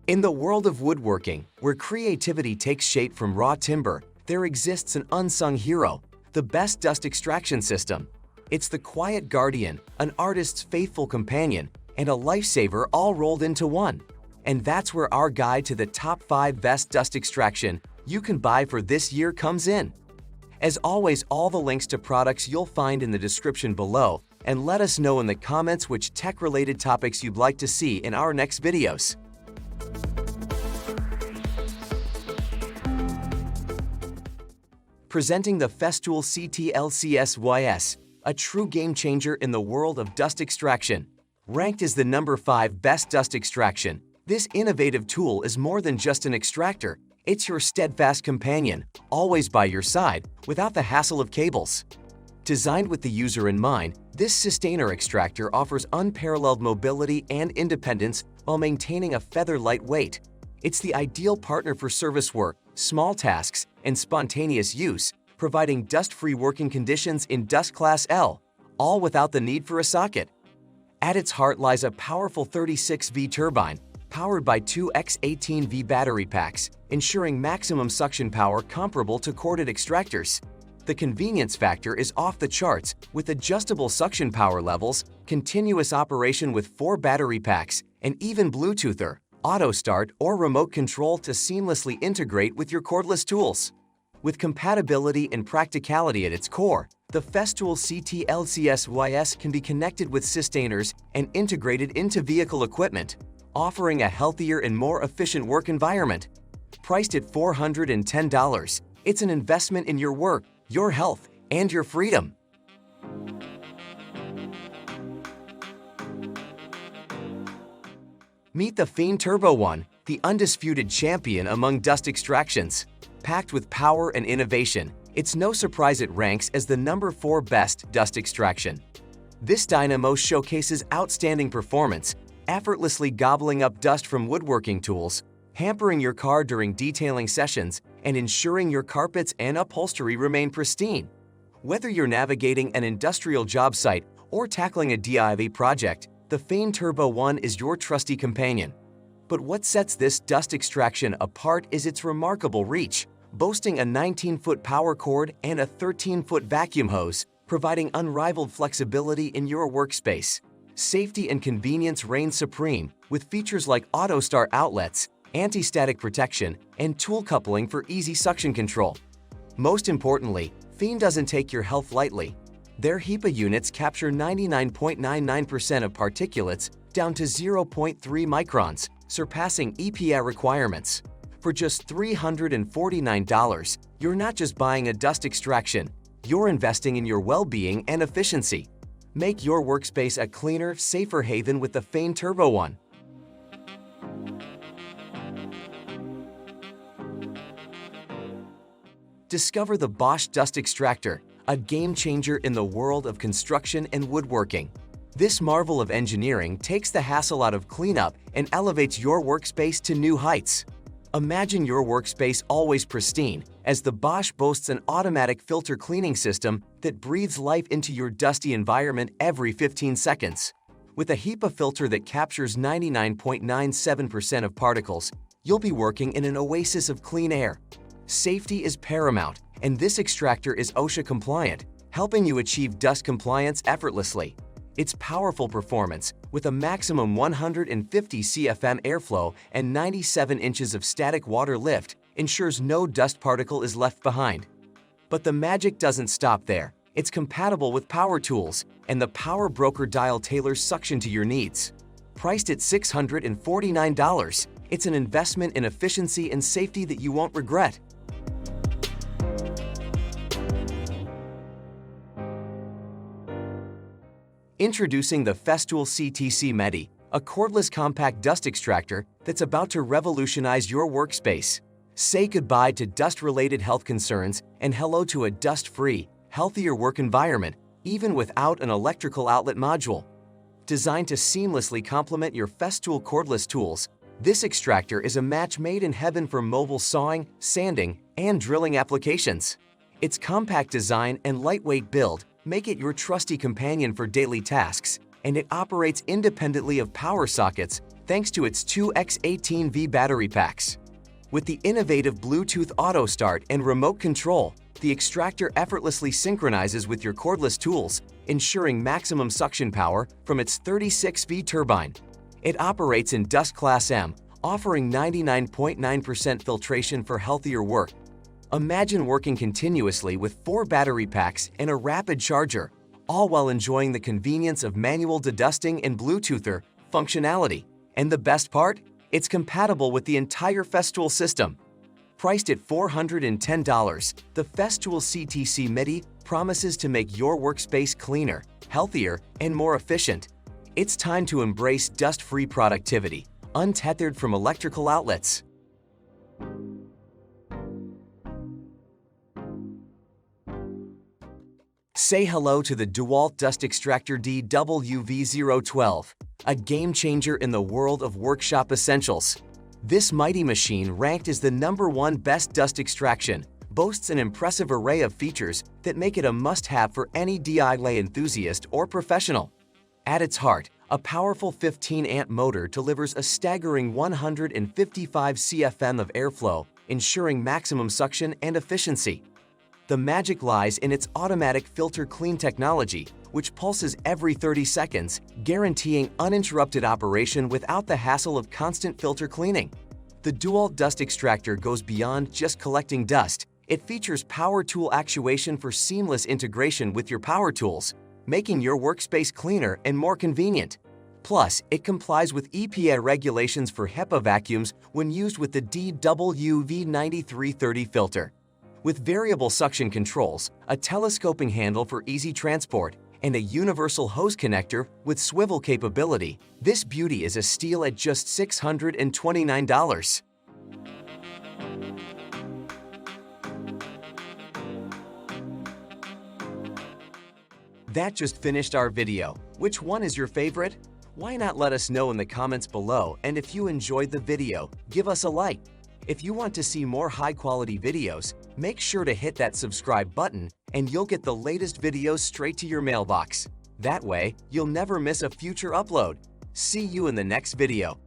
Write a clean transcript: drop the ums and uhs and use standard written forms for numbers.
In the world of woodworking, where creativity takes shape from raw timber, there exists an unsung hero, the best dust extraction system. It's the quiet guardian, an artist's faithful companion, and a lifesaver all rolled into one. And that's where our guide to the top 5 best dust extraction you can buy for this year comes in. As always, all the links to products you'll find in the description below, and let us know in the comments which tech-related topics you'd like to see in our next videos. Presenting the Festool CTLC, a true game-changer in the world of dust extraction. Ranked as the number 5 best dust extraction, this innovative tool is more than just an extractor. It's your steadfast companion, always by your side, without the hassle of cables. Designed with the user in mind, this sustainer extractor offers unparalleled mobility and independence while maintaining a feather-light weight. It's the ideal partner for service work, small tasks, and spontaneous use, providing dust-free working conditions in Dust Class L, all without the need for a socket. At its heart lies a powerful 36V turbine, powered by 2 X18V battery packs, ensuring maximum suction power comparable to corded extractors. The convenience factor is off the charts, with adjustable suction power levels, continuous operation with 4 battery packs, and even Bluetoother, auto start, or remote control to seamlessly integrate with your cordless tools. With compatibility and practicality at its core, the Festool CTLC can be connected with sustainers and integrated into vehicle equipment, offering a healthier and more efficient work environment. Priced at $410, it's an investment in your work, your health, and your freedom. Meet the Fein Turbo One, the undisputed champion among dust extractions. Packed with power and innovation, it's no surprise it ranks as the number 4 best dust extraction. This dynamo showcases outstanding performance, effortlessly gobbling up dust from woodworking tools, hampering your car during detailing sessions, and ensuring your carpets and upholstery remain pristine. Whether you're navigating an industrial job site or tackling a DIY project, the Fein Turbo One is your trusty companion. But what sets this dust extraction apart is its remarkable reach, boasting a 19-foot power cord and a 13-foot vacuum hose, providing unrivaled flexibility in your workspace. Safety and convenience reign supreme, with features like auto start outlets, anti-static protection, and tool coupling for easy suction control. Most importantly, Fein doesn't take your health lightly. Their HEPA units capture 99.99% of particulates down to 0.3 microns, surpassing EPA requirements. For just $349, you're not just buying a dust extraction, you're investing in your well-being and efficiency. Make your workspace a cleaner, safer haven with the Fein Turbo One. Discover the Bosch Dust Extractor, a game-changer in the world of construction and woodworking. This marvel of engineering takes the hassle out of cleanup and elevates your workspace to new heights. Imagine your workspace always pristine, as the Bosch boasts an automatic filter cleaning system that breathes life into your dusty environment every 15 seconds. With a HEPA filter that captures 99.97% of particles, you'll be working in an oasis of clean air. Safety is paramount, and this extractor is OSHA compliant, helping you achieve dust compliance effortlessly. Its powerful performance, with a maximum 150 CFM airflow and 97 inches of static water lift, ensures no dust particle is left behind. But the magic doesn't stop there. It's compatible with power tools, and the Power Broker dial tailors suction to your needs. Priced at $649, it's an investment in efficiency and safety that you won't regret. Introducing the Festool CTC Midi, a cordless compact dust extractor that's about to revolutionize your workspace. Say goodbye to dust-related health concerns and hello to a dust-free, healthier work environment, even without an electrical outlet module. Designed to seamlessly complement your Festool cordless tools, this extractor is a match made in heaven for mobile sawing, sanding, and drilling applications. Its compact design and lightweight build make it your trusty companion for daily tasks, and it operates independently of power sockets, thanks to its 2x18V battery packs. With the innovative Bluetooth auto start and remote control, the Extractor effortlessly synchronizes with your cordless tools, ensuring maximum suction power from its 36V turbine. It operates in Dust Class M, offering 99.9% filtration for healthier work. Imagine working continuously with 4 battery packs and a rapid charger, all while enjoying the convenience of manual dedusting and Bluetoother functionality. And the best part? It's compatible with the entire Festool system. Priced at $410, the Festool CTC Midi promises to make your workspace cleaner, healthier, and more efficient. It's time to embrace dust-free productivity, untethered from electrical outlets. Say hello to the Dewalt Dust Extractor DWV012, a game-changer in the world of workshop essentials. This mighty machine, ranked as the #1 best dust extraction, boasts an impressive array of features that make it a must-have for any DIY enthusiast or professional. At its heart, a powerful 15-amp motor delivers a staggering 155 CFM of airflow, ensuring maximum suction and efficiency. The magic lies in its automatic filter clean technology, which pulses every 30 seconds, guaranteeing uninterrupted operation without the hassle of constant filter cleaning. The Dewalt Dust Extractor goes beyond just collecting dust. It features power tool actuation for seamless integration with your power tools, making your workspace cleaner and more convenient. Plus, it complies with EPA regulations for HEPA vacuums when used with the DWV9330 filter. With variable suction controls, a telescoping handle for easy transport, and a universal hose connector with swivel capability, this beauty is a steal at just $629. That just finished our video. Which one is your favorite? Why not let us know in the comments below, and if you enjoyed the video, give us a like. If you want to see more high-quality videos, make sure to hit that subscribe button and you'll get the latest videos straight to your mailbox. That way, you'll never miss a future upload. See you in the next video.